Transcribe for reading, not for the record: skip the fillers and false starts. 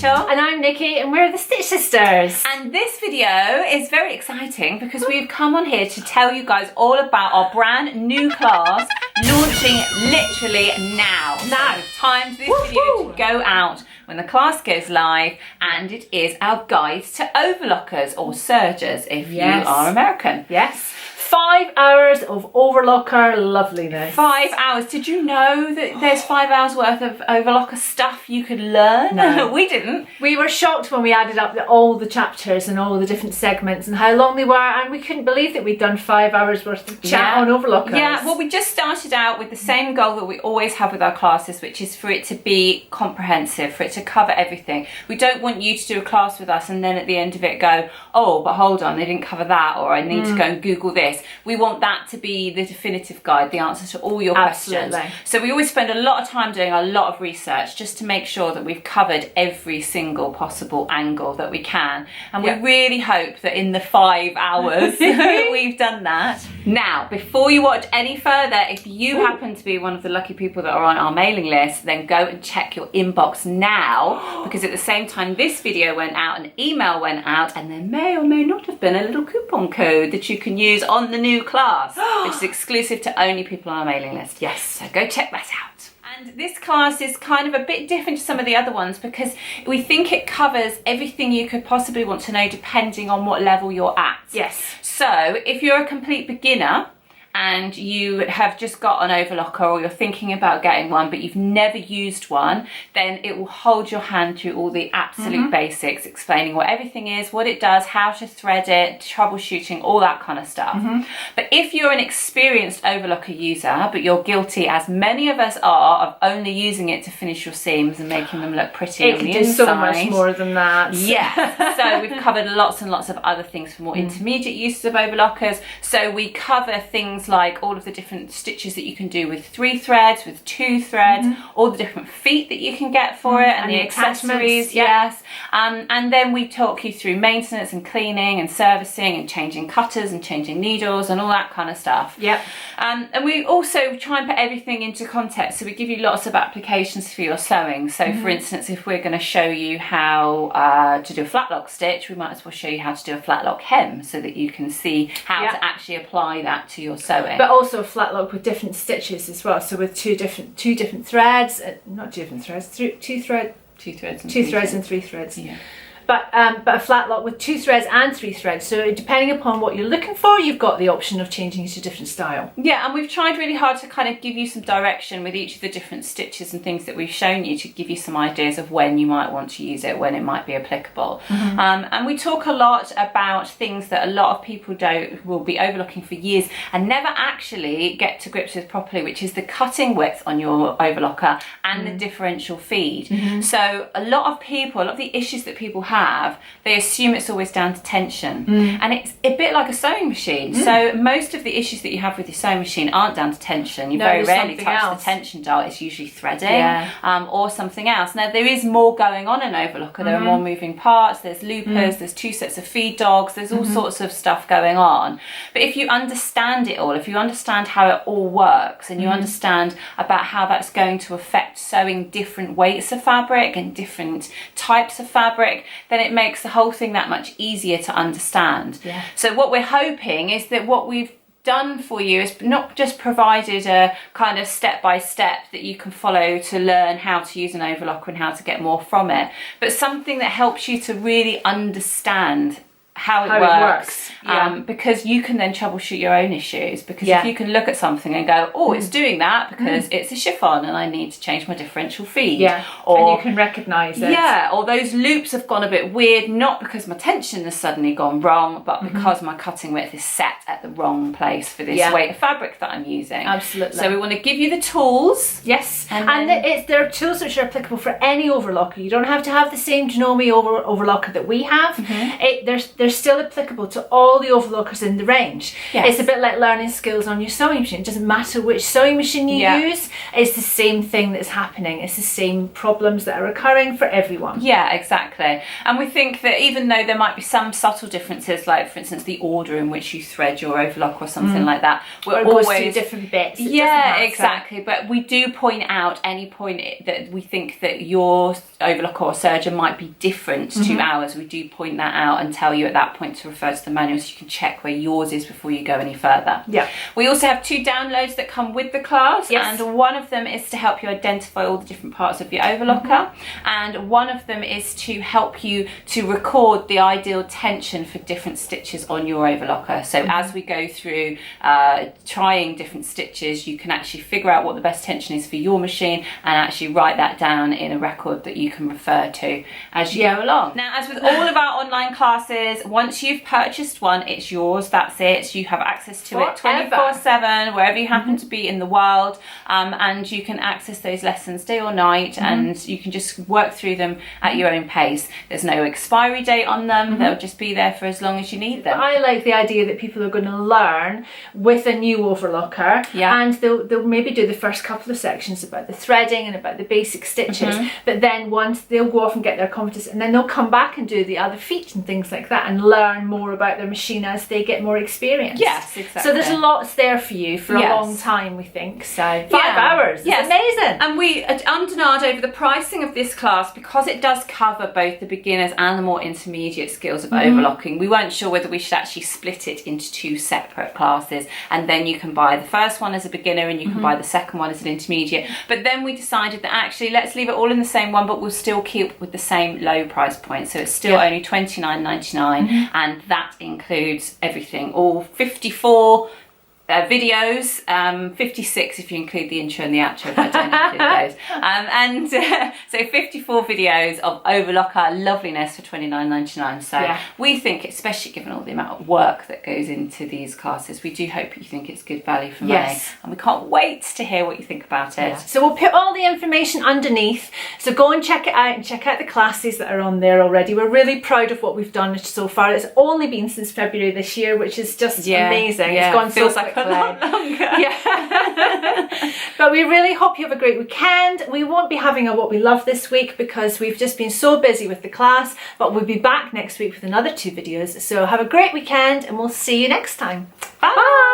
Rachel. And I'm Nikki, and we're the Stitch Sisters. And this video is very exciting because we've come on here to tell you guys all about our brand new class launching literally now. Now. So we've timed this video to go out when the class goes live, and it is our guide to overlockers or sergers if you are American. Yes. 5 hours of overlocker loveliness. 5 hours. Did you know that there's 5 hours worth of overlocker stuff you could learn? No. We didn't. We were shocked when we added up all the chapters and all the different segments and how long they were, and we couldn't believe that we'd done 5 hours worth of chat on overlockers. Yeah, well, we just started out with the same goal that we always have with our classes, which is for it to be comprehensive, for it to cover everything. We don't want you to do a class with us and then at the end of it go, oh, but hold on, they didn't cover that, or I need to go and Google this. We want that to be the definitive guide, the answer to all your questions. So we always spend a lot of time doing a lot of research just to make sure that we've covered every single possible angle that we can. And we really hope that in the 5 hours we've done that. Now, before you watch any further, if you happen to be one of the lucky people that are on our mailing list, then go and check your inbox now, because at the same time this video went out, an email went out, and there may or may not have been a little coupon code that you can use on the new class, which is exclusive to only people on our mailing list. Yes, so go check that out. And this class is kind of a bit different to some of the other ones because we think it covers everything you could possibly want to know depending on what level you're at. Yes. So if you're a complete beginner and you have just got an overlocker, or you're thinking about getting one but you've never used one, then it will hold your hand through all the absolute basics, explaining what everything is, what it does, how to thread it, troubleshooting, all that kind of stuff. But if you're an experienced overlocker user, but you're guilty, as many of us are, of only using it to finish your seams and making them look pretty on the inside. It can do so much more than that. Yeah, so we've covered lots and lots of other things for more intermediate uses of overlockers. So we cover things like all of the different stitches that you can do with 3 threads, with 2 threads, all the different feet that you can get for it, and the accessories, and then we talk you through maintenance and cleaning and servicing and changing cutters and changing needles and all that kind of stuff. And we also try and put everything into context, so we give you lots of applications for your sewing. So for instance, if we're going to show you how to do a flat lock stitch, we might as well show you how to do a flat lock hem so that you can see how to actually apply that to your sewing. But also a flat lock with different stitches as well. So with two different threads, not different threads, two threads and 3 threads. Yeah. But a flat lock with 2 threads and 3 threads. So depending upon what you're looking for, you've got the option of changing to different style. Yeah, and we've tried really hard to kind of give you some direction with each of the different stitches and things that we've shown you to give you some ideas of when you might want to use it, when it might be applicable. And we talk a lot about things that a lot of people will be overlocking for years and never actually get to grips with properly, which is the cutting width on your overlocker and the differential feed. So a lot of the issues that people have, they assume it's always down to tension, and it's a bit like a sewing machine. So most of the issues that you have with your sewing machine aren't down to tension. You very rarely touch the tension dial. It's usually threading or something else. Now there is more going on in overlocker. There are more moving parts, there's loopers, there's 2 sets of feed dogs, there's all sorts of stuff going on. But if you understand it all, if you understand how it all works, and you understand about how that's going to affect sewing different weights of fabric and different types of fabric, then it makes the whole thing that much easier to understand. So what we're hoping is that what we've done for you is not just provided a kind of step-by-step that you can follow to learn how to use an overlocker and how to get more from it, but something that helps you to really understand how it works. Because you can then troubleshoot your own issues, because if you can look at something and go, oh, it's doing that because it's a chiffon and I need to change my differential feed, or and you can recognize it, or those loops have gone a bit weird, not because my tension has suddenly gone wrong, but because my cutting width is set at the wrong place for this weight of fabric that I'm using. Absolutely. So we want to give you the tools, and there are tools which are applicable for any overlocker. You don't have to have the same Janome overlocker that we have. There's they're still applicable to all the overlockers in the range. Yes. It's a bit like learning skills on your sewing machine. It doesn't matter which sewing machine you use, it's the same thing that's happening. It's the same problems that are occurring for everyone. Yeah, exactly. And we think that even though there might be some subtle differences, like for instance the order in which you thread your overlock or something like that, we're always always different bits. Yeah, exactly. But we do point out any point that we think that your overlock or serger might be different to ours. We do point that out and tell you at that point to refer to the manual so you can check where yours is before you go any further. Yeah. We also have 2 downloads that come with the class, and one of them is to help you identify all the different parts of your overlocker, and one of them is to help you to record the ideal tension for different stitches on your overlocker. So as we go through trying different stitches, you can actually figure out what the best tension is for your machine and actually write that down in a record that you can refer to as you go along. Now, as with all of our online classes, once you've purchased one, it's yours, that's it. You have access to it 24/7, wherever you happen to be in the world, and you can access those lessons day or night, and you can just work through them at your own pace. There's no expiry date on them, they'll just be there for as long as you need them. I like the idea that people are going to learn with a new overlocker, and they'll maybe do the first couple of sections about the threading and about the basic stitches, but then once they'll go off and get their confidence, and then they'll come back and do the other feet and things like that and learn more about their machine as they get more experience. Yes, exactly. So there's lots there for you for a long time, we think. So 5 hours, it's amazing. And we undenied over the pricing of this class, because it does cover both the beginners and the more intermediate skills of overlocking. We weren't sure whether we should actually split it into 2 separate classes, and then you can buy the first one as a beginner and you can buy the second one as an intermediate. But then we decided that actually let's leave it all in the same one, but we'll still keep with the same low price point. So it's still only $29.99, and that includes everything, all 54 videos, 56 if you include the intro and the outro, but I don't include those. So 54 videos of overlocker loveliness for $29.99. So we think, especially given all the amount of work that goes into these classes, we do hope you think it's good value for money. And we can't wait to hear what you think about it. So we'll put all the information underneath, so go and check it out and check out the classes that are on there already. We're really proud of what we've done so far. It's only been since February this year, which is just amazing. It's gone feels so like a lot longer. But we really hope you have a great weekend. We won't be having a What We Love this week because we've just been so busy with the class, but we'll be back next week with another 2 videos. So have a great weekend and we'll see you next time. Bye.